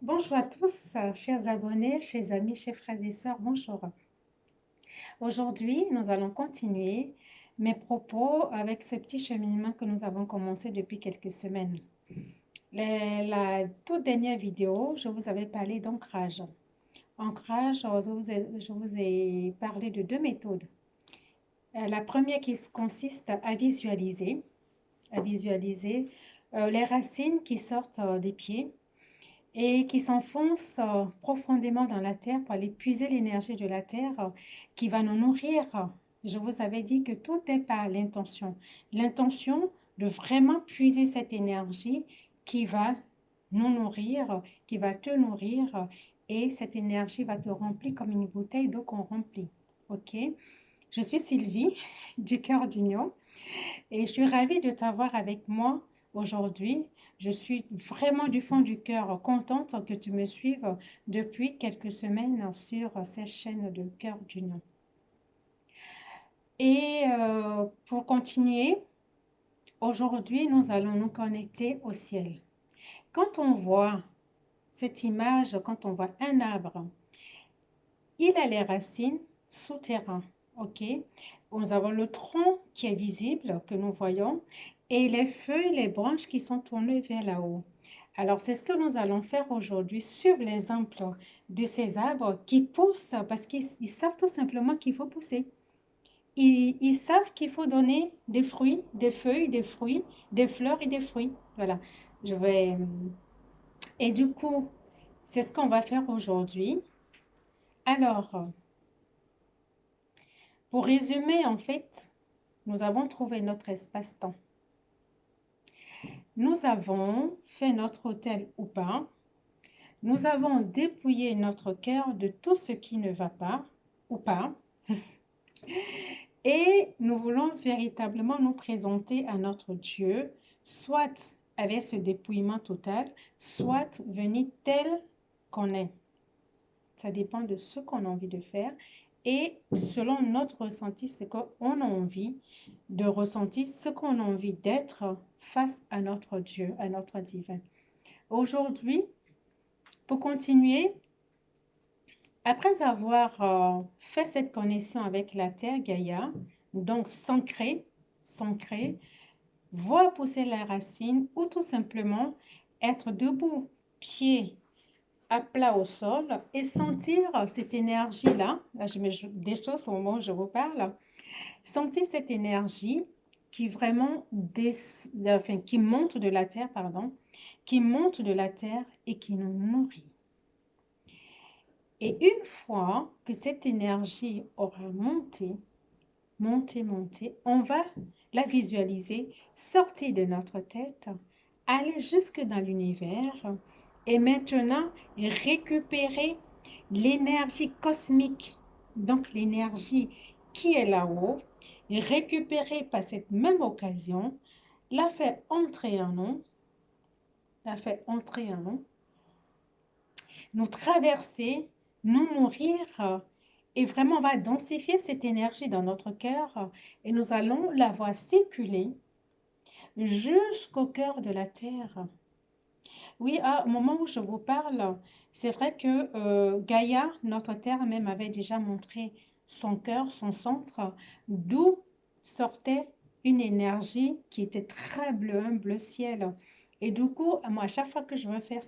Bonjour à tous, chers abonnés, chers amis, chers frères et sœurs, bonjour. Aujourd'hui, nous allons continuer mes propos avec ce petit cheminement que nous avons commencé depuis quelques semaines. La toute dernière vidéo, je vous avais parlé d'ancrage. Ancrage, je vous ai parlé de deux méthodes. La première qui consiste à visualiser les racines qui sortent des pieds et qui s'enfonce profondément dans la terre pour aller puiser l'énergie de la terre qui va nous nourrir. Je vous avais dit que tout est par l'intention. L'intention de vraiment puiser cette énergie qui va nous nourrir, qui va te nourrir et cette énergie va te remplir comme une bouteille d'eau qu'on remplit. Ok? Je suis Sylvie du Cœur d'Union et je suis ravie de t'avoir avec moi aujourd'hui. Je suis vraiment du fond du cœur contente que tu me suives depuis quelques semaines sur cette chaîne de Cœur d'Union. Et pour continuer, aujourd'hui, nous allons nous connecter au ciel. Quand on voit cette image, quand on voit un arbre, il a les racines souterraines, ok? Nous avons le tronc qui est visible, que nous voyons, et les feuilles, les branches qui sont tournées vers là-haut. Alors, c'est ce que nous allons faire aujourd'hui, suivre l'exemple de ces arbres qui poussent parce qu'ils savent tout simplement qu'il faut pousser. Ils savent qu'il faut donner des fruits, des feuilles, des fruits, des fleurs et des fruits. Voilà. Je vais... Et du coup, c'est ce qu'on va faire aujourd'hui. Alors, pour résumer, en fait, nous avons trouvé notre espace-temps. Nous avons fait notre hôtel ou pas. Nous avons dépouillé notre cœur de tout ce qui ne va pas ou pas. Et nous voulons véritablement nous présenter à notre Dieu, soit avec ce dépouillement total, soit venir tel qu'on est. Ça dépend de ce qu'on a envie de faire. Et selon notre ressenti, c'est qu'on a envie de ressentir, ce qu'on a envie d'être face à notre Dieu, à notre divin. Aujourd'hui, pour continuer, après avoir fait cette connexion avec la terre Gaïa, donc s'ancrer, voir pousser la racine ou tout simplement être debout, pied à plat au sol et sentir cette énergie-là, là je mets des choses au moment où je vous parle, sentir cette énergie qui vraiment qui monte de la terre, pardon, qui monte de la terre et qui nous nourrit. Et une fois que cette énergie aura monté, on va la visualiser sortir de notre tête, aller jusque dans l'univers et maintenant récupérer l'énergie cosmique, donc l'énergie qui est là-haut, récupérer par cette même occasion, la faire entrer en nous, nous traverser, nous nourrir et vraiment on va densifier cette énergie dans notre cœur et nous allons la voir circuler jusqu'au cœur de la terre. Oui, au moment où je vous parle, c'est vrai que Gaïa, notre terre même, avait déjà montré son cœur, son centre, d'où sortait une énergie qui était très bleu, un bleu ciel. Et du coup, moi, à chaque fois que je veux faire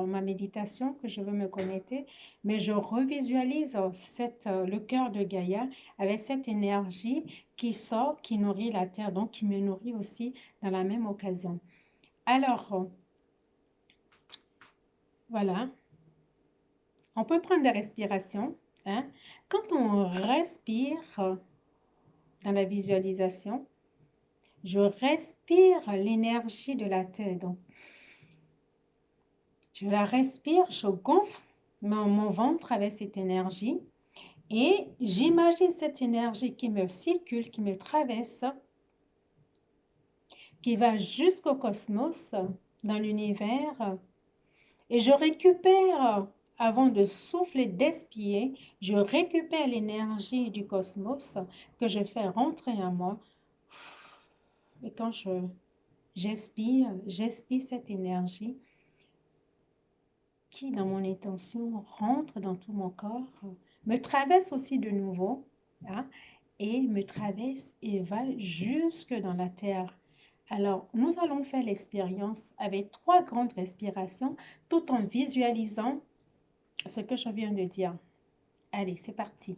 ma méditation, que je veux me connecter, mais je revisualise le cœur de Gaïa avec cette énergie qui sort, qui nourrit la terre, donc qui me nourrit aussi dans la même occasion. Alors, voilà, on peut prendre des respirations. Hein. Quand on respire dans la visualisation, je respire l'énergie de la terre. Donc, je la respire, je gonfle mon ventre avec cette énergie et j'imagine cette énergie qui me circule, qui me traverse, qui va jusqu'au cosmos, dans l'univers. Et je récupère, avant de souffler, d'expirer, je récupère l'énergie du cosmos que je fais rentrer en moi. Et quand j'expire cette énergie qui, dans mon intention, rentre dans tout mon corps, me traverse aussi de nouveau, hein, et me traverse et va jusque dans la terre. Alors, nous allons faire l'expérience avec 3 grandes respirations tout en visualisant ce que je viens de dire. Allez, c'est parti.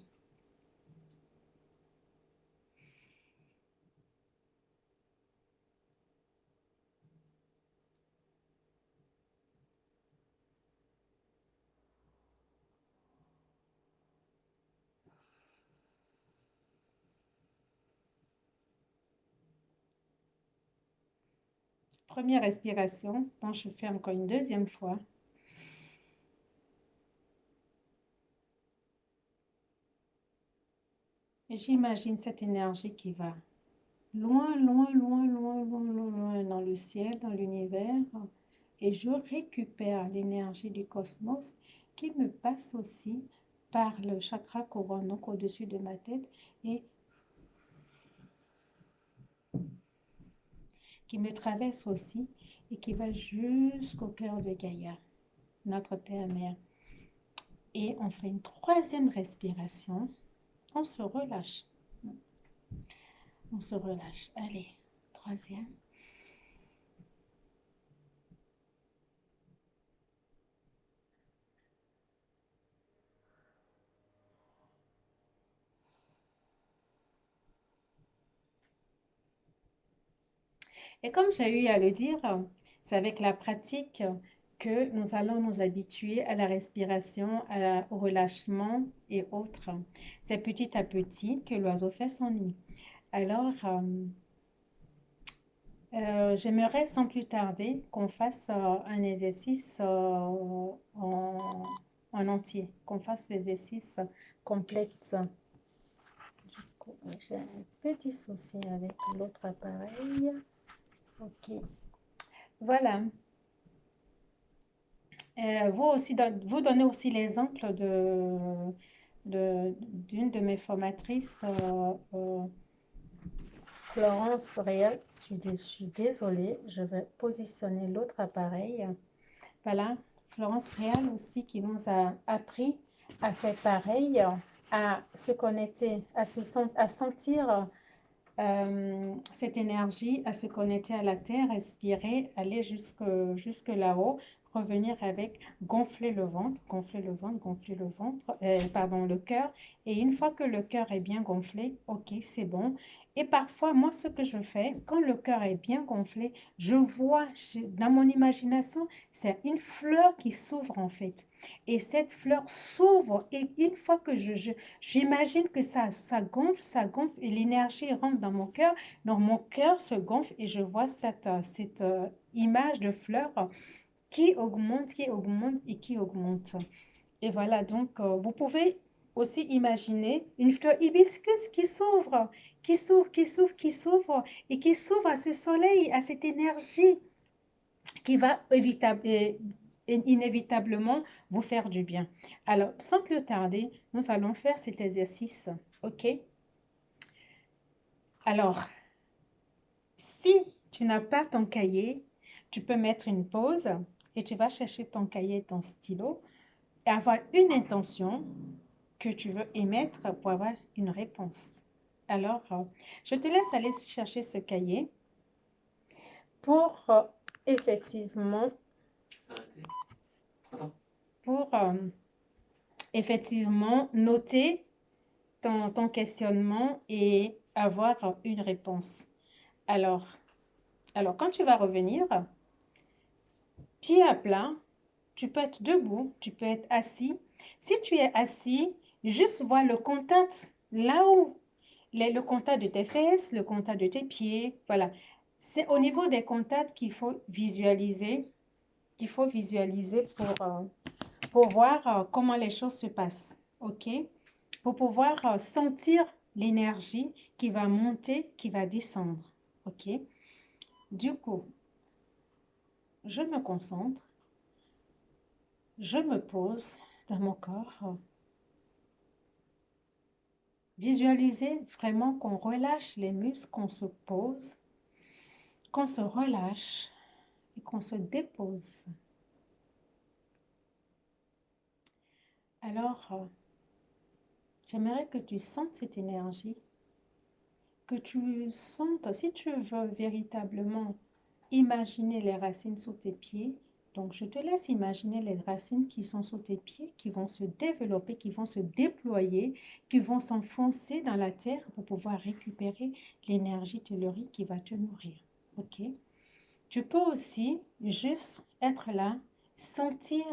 Première respiration, donc je fais encore une deuxième fois. Et j'imagine cette énergie qui va loin, loin, loin, loin, loin, loin, loin dans le ciel, dans l'univers. Et je récupère l'énergie du cosmos qui me passe aussi par le chakra couronne, donc au-dessus de ma tête, et qui me traverse aussi et qui va jusqu'au cœur de Gaïa, notre terre-mère. Et on fait une troisième respiration. On se relâche. On se relâche. Allez, troisième. Et comme j'ai eu à le dire, c'est avec la pratique que nous allons nous habituer à la respiration, au relâchement et autres. C'est petit à petit que l'oiseau fait son nid. Alors, j'aimerais sans plus tarder qu'on fasse un exercice en, en entier, qu'on fasse l'exercice complexe. J'ai un petit souci avec l'autre appareil. Ok, voilà. Vous aussi, vous donnez aussi l'exemple d'une de mes formatrices, Florence Réal. Je suis désolée, je vais positionner l'autre appareil. Voilà, Florence Réal aussi qui nous a appris à faire pareil, à se connecter, à sentir cette énergie, à se connecter à la terre, respirer, aller jusque là-haut, revenir avec gonfler le ventre, gonfler le ventre, gonfler le ventre, pardon, le cœur. Et une fois que le cœur est bien gonflé, ok, c'est bon. Et parfois, moi, ce que je fais, quand le cœur est bien gonflé, je vois dans mon imagination, c'est une fleur qui s'ouvre en fait. Et cette fleur s'ouvre et une fois que j'imagine que ça gonfle et l'énergie rentre dans mon cœur. Donc mon cœur se gonfle et je vois cette image de fleur qui augmente et qui augmente. Et voilà, donc vous pouvez aussi imaginer une fleur hibiscus qui s'ouvre, qui s'ouvre, qui s'ouvre, qui s'ouvre et qui s'ouvre à ce soleil, à cette énergie qui va inévitablement vous faire du bien. Alors, sans plus tarder, nous allons faire cet exercice. OK? Alors, si tu n'as pas ton cahier, tu peux mettre une pause et tu vas chercher ton cahier et ton stylo et avoir une intention que tu veux émettre pour avoir une réponse. Alors, je te laisse aller chercher ce cahier pour effectivement, pour effectivement noter ton questionnement et avoir une réponse. Alors, quand tu vas revenir, pied à plat, tu peux être debout, tu peux être assis. Si tu es assis, juste vois le contact là où le contact de tes fesses, le contact de tes pieds. Voilà. C'est au niveau des contacts qu'il faut visualiser pour voir comment les choses se passent. OK? Pour pouvoir sentir l'énergie qui va monter, qui va descendre. OK? Du coup, je me concentre, je me pose dans mon corps. Visualisez vraiment qu'on relâche les muscles, qu'on se pose, qu'on se relâche et qu'on se dépose. Alors, j'aimerais que tu sentes cette énergie, que tu sentes, si tu veux véritablement imaginer les racines sous tes pieds. Donc, je te laisse imaginer les racines qui sont sous tes pieds, qui vont se développer, qui vont se déployer, qui vont s'enfoncer dans la terre pour pouvoir récupérer l'énergie tellurique qui va te nourrir. OK? Tu peux aussi juste être là, sentir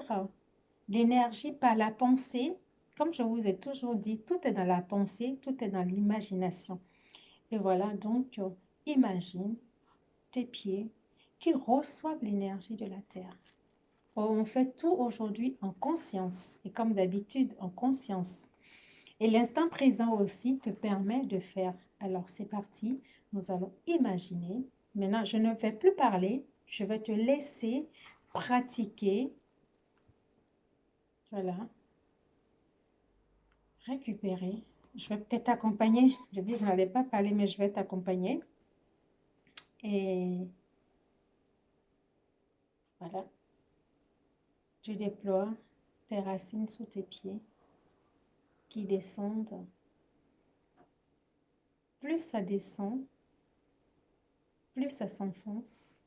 l'énergie par la pensée. Comme je vous ai toujours dit, tout est dans la pensée, tout est dans l'imagination. Et voilà, donc, imagine tes pieds qui reçoivent l'énergie de la terre. On fait tout aujourd'hui en conscience et comme d'habitude en conscience. Et l'instant présent aussi te permet de faire. Alors c'est parti, nous allons imaginer. Maintenant, je ne vais plus parler, je vais te laisser pratiquer. Voilà, récupérer. Je vais peut-être t'accompagner. Je dis, je n'allais pas parler, mais je vais t'accompagner. Et voilà. Tu déploies tes racines sous tes pieds qui descendent. Plus ça descend, plus ça s'enfonce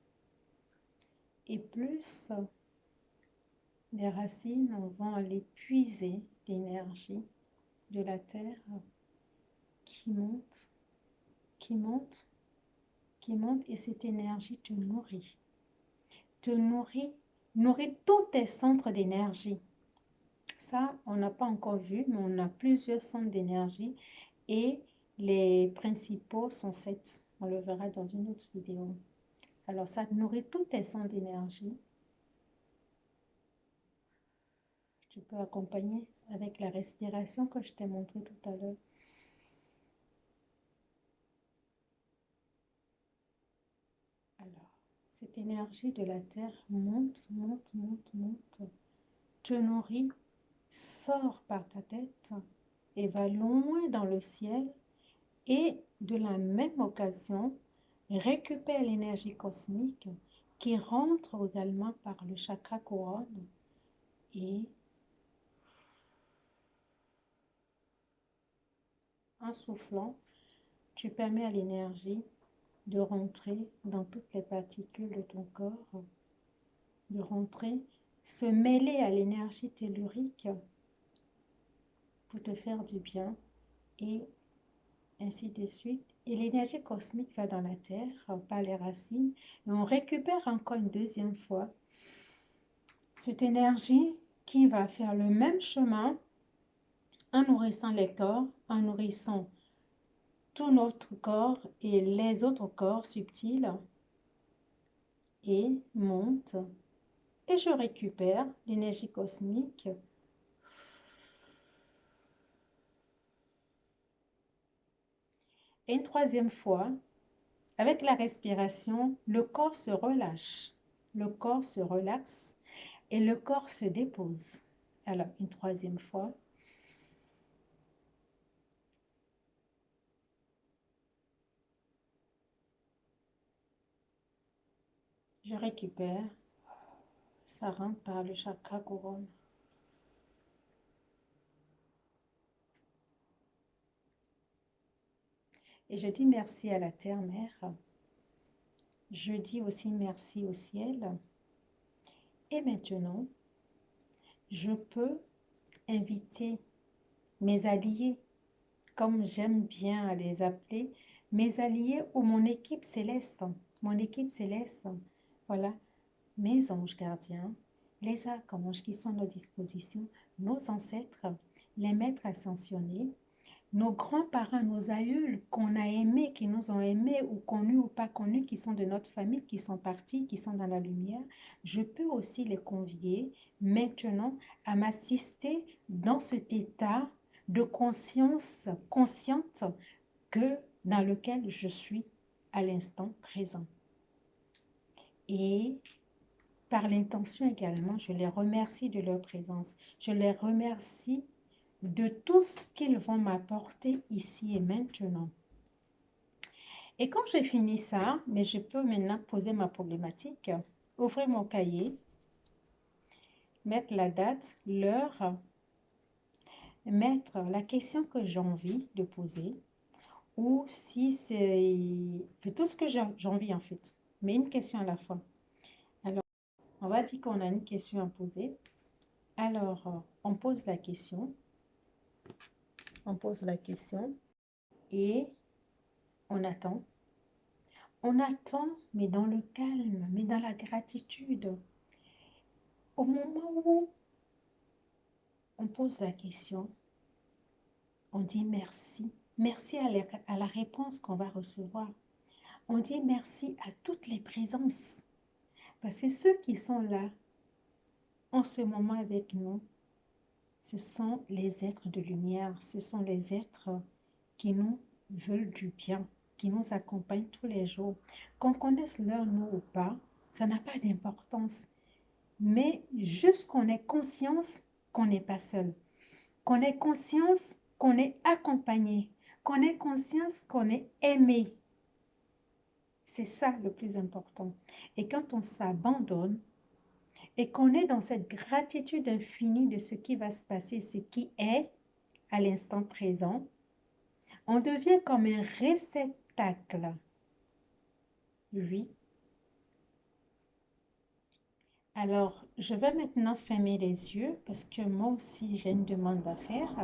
et plus les racines vont aller puiser l'énergie de la terre qui monte, qui monte, qui monte et cette énergie te nourrit. Te nourrit, nourrit tous tes centres d'énergie. Ça, on n'a pas encore vu, mais on a plusieurs centres d'énergie et les principaux sont 7. On le verra dans une autre vidéo. Alors, ça nourrit tous tes centres d'énergie. Tu peux accompagner avec la respiration que je t'ai montré tout à l'heure. Alors, cette énergie de la terre monte, monte, monte, monte, te nourrit, sort par ta tête et va loin dans le ciel et de la même occasion récupère l'énergie cosmique qui rentre également par le chakra couronne et en soufflant, tu permets à l'énergie de rentrer dans toutes les particules de ton corps, de rentrer, se mêler à l'énergie tellurique pour te faire du bien et ainsi de suite. Et l'énergie cosmique va dans la terre par les racines et on récupère encore une deuxième fois cette énergie qui va faire le même chemin en nourrissant les corps, en nourrissant tout notre corps et les autres corps subtils et monte et je récupère l'énergie cosmique. Et une troisième fois, avec la respiration, le corps se relâche, le corps se relaxe et le corps se dépose. Alors, une troisième fois. Je récupère, ça rentre par le chakra couronne. Et je dis merci à la terre-mère. Je dis aussi merci au ciel. Et maintenant, je peux inviter mes alliés, comme j'aime bien les appeler, mes alliés ou mon équipe céleste. Mon équipe céleste, voilà, mes anges gardiens, les archanges qui sont à nos dispositions, nos ancêtres, les maîtres ascensionnés, nos grands-parents, nos aïeuls qu'on a aimés, qui nous ont aimés ou connus ou pas connus, qui sont de notre famille, qui sont partis, qui sont dans la lumière, je peux aussi les convier maintenant à m'assister dans cet état de conscience consciente que dans lequel je suis à l'instant présent. Et par l'intention également, je les remercie de leur présence. Je les remercie de tout ce qu'ils vont m'apporter ici et maintenant. Et quand j'ai fini ça, mais je peux maintenant poser ma problématique, ouvrir mon cahier, mettre la date, l'heure mettre la question que j'ai envie de poser ou si c'est tout ce que j'ai envie en fait, mais une question à la fois. Alors, on va dire qu'on a une question à poser. Alors, on pose la question, on pose la question et on attend. On attend, mais dans le calme, mais dans la gratitude. Au moment où on pose la question, on dit merci. Merci à la réponse qu'on va recevoir. On dit merci à toutes les présences. Parce que ceux qui sont là en ce moment avec nous, ce sont les êtres de lumière. Ce sont les êtres qui nous veulent du bien, qui nous accompagnent tous les jours. Qu'on connaisse leur nom ou pas, ça n'a pas d'importance. Mais juste qu'on ait conscience qu'on n'est pas seul. Qu'on ait conscience qu'on est accompagné. Qu'on ait conscience qu'on est aimé. C'est ça le plus important. Et quand on s'abandonne et qu'on est dans cette gratitude infinie de ce qui va se passer, ce qui est à l'instant présent, on devient comme un réceptacle. Oui. Alors, je vais maintenant fermer les yeux parce que moi aussi, j'ai une demande à faire.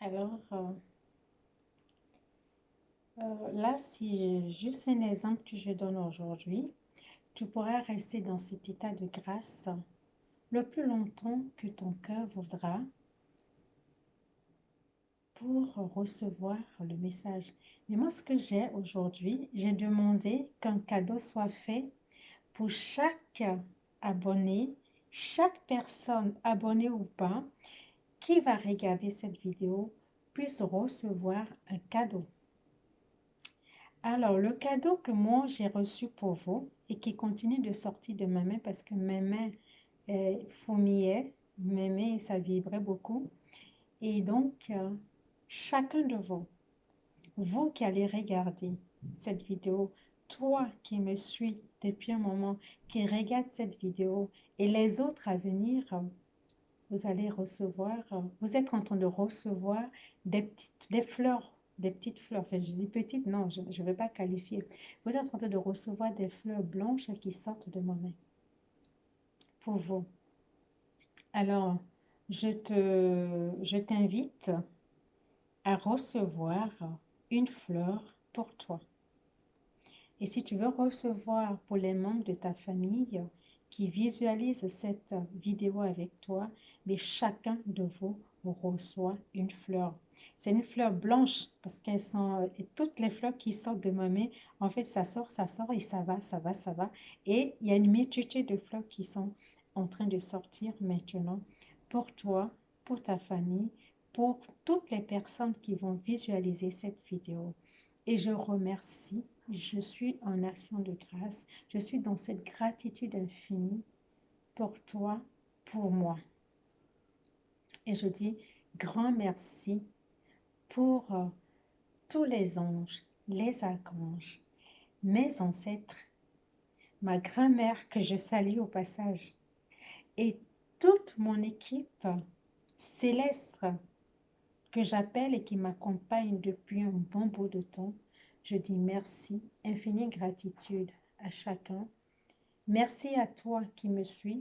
Alors, là, c'est juste un exemple que je donne aujourd'hui. Tu pourras rester dans cet état de grâce le plus longtemps que ton cœur voudra pour recevoir le message. Mais moi, ce que j'ai aujourd'hui, j'ai demandé qu'un cadeau soit fait pour chaque abonné, chaque personne abonnée ou pas, qui va regarder cette vidéo puisse recevoir un cadeau. Alors, le cadeau que moi j'ai reçu pour vous et qui continue de sortir de ma main parce que mes mains fourmillaient, mes mains, ça vibrait beaucoup. Et donc, chacun de vous, vous qui allez regarder cette vidéo, toi qui me suis depuis un moment, qui regarde cette vidéo et les autres à venir, vous allez recevoir, vous êtes en train de recevoir des petites fleurs. Enfin, je dis petites, non, je ne vais pas qualifier. Vous êtes en train de recevoir des fleurs blanches qui sortent de ma main pour vous. Alors, je t'invite à recevoir une fleur pour toi. Et si tu veux recevoir pour les membres de ta famille qui visualisent cette vidéo avec toi, mais chacun de vous reçoit une fleur. C'est une fleur blanche parce qu'elles sont, et toutes les fleurs qui sortent de ma main, en fait, ça sort et ça va, ça va, ça va. Et il y a une multitude de fleurs qui sont en train de sortir maintenant pour toi, pour ta famille, pour toutes les personnes qui vont visualiser cette vidéo. Et je remercie, je suis en action de grâce, je suis dans cette gratitude infinie pour toi, pour moi. Et je dis grand merci pour tous les anges, les archanges, mes ancêtres, ma grand-mère que je salue au passage et toute mon équipe céleste que j'appelle et qui m'accompagne depuis un bon bout de temps. Je dis merci, infinie gratitude à chacun. Merci à toi qui me suis.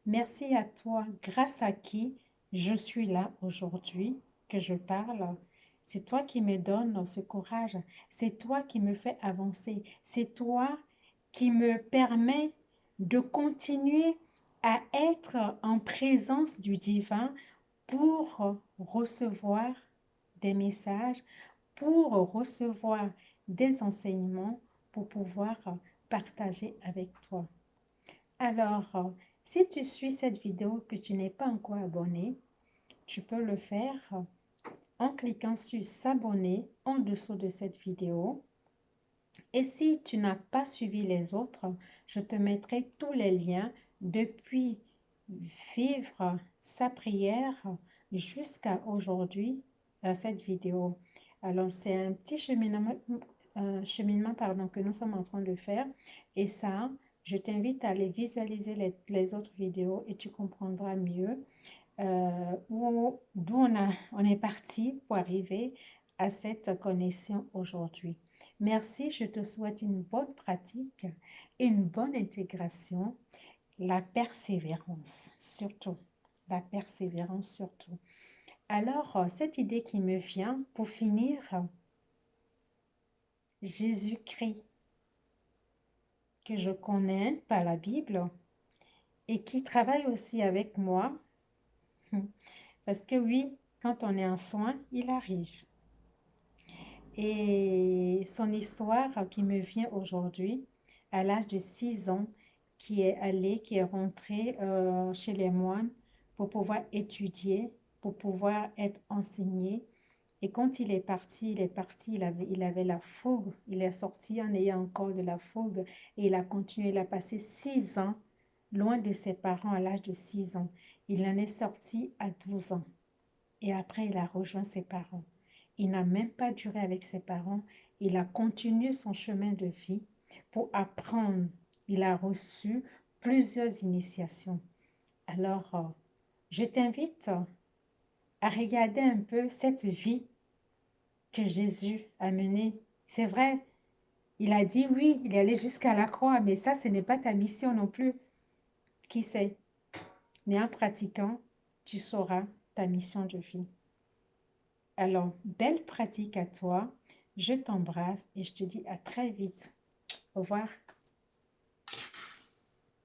Merci à toi grâce à qui je suis là aujourd'hui, que je parle. C'est toi qui me donnes ce courage. C'est toi qui me fais avancer. C'est toi qui me permet de continuer à être en présence du divin pour recevoir des messages, pour recevoir des enseignements, pour pouvoir partager avec toi. Alors, si tu suis cette vidéo que tu n'es pas encore abonné, tu peux le faire en cliquant sur s'abonner en dessous de cette vidéo. Et si tu n'as pas suivi les autres, je te mettrai tous les liens depuis vivre sa prière jusqu'à aujourd'hui dans cette vidéo. Alors, c'est un petit cheminement pardon, que nous sommes en train de faire. Et ça, je t'invite à aller visualiser les autres vidéos et tu comprendras mieux d'où on est parti pour arriver à cette connexion aujourd'hui. Merci, je te souhaite une bonne pratique, une bonne intégration, la persévérance surtout, la persévérance surtout. Alors, cette idée qui me vient pour finir, Jésus-Christ, que je connais par la Bible et qui travaille aussi avec moi, parce que oui, quand on est en soin, il arrive. Et son histoire qui me vient aujourd'hui, à l'âge de 6 ans, qui est rentré chez les moines pour pouvoir étudier, pour pouvoir être enseigné. Et quand il avait la fougue. Il est sorti en ayant encore de la fougue. Et il a continué, il a passé 6 ans loin de ses parents à l'âge de 6 ans. Il en est sorti à 12 ans. Et après, il a rejoint ses parents. Il n'a même pas duré avec ses parents. Il a continué son chemin de vie pour apprendre. Il a reçu plusieurs initiations. Alors, je t'invite à regarder un peu cette vie que Jésus a menée. C'est vrai, il a dit oui, il est allé jusqu'à la croix, mais ça, ce n'est pas ta mission non plus. Qui sait? Mais en pratiquant, tu sauras ta mission de vie. Alors, belle pratique à toi. Je t'embrasse et je te dis à très vite. Au revoir.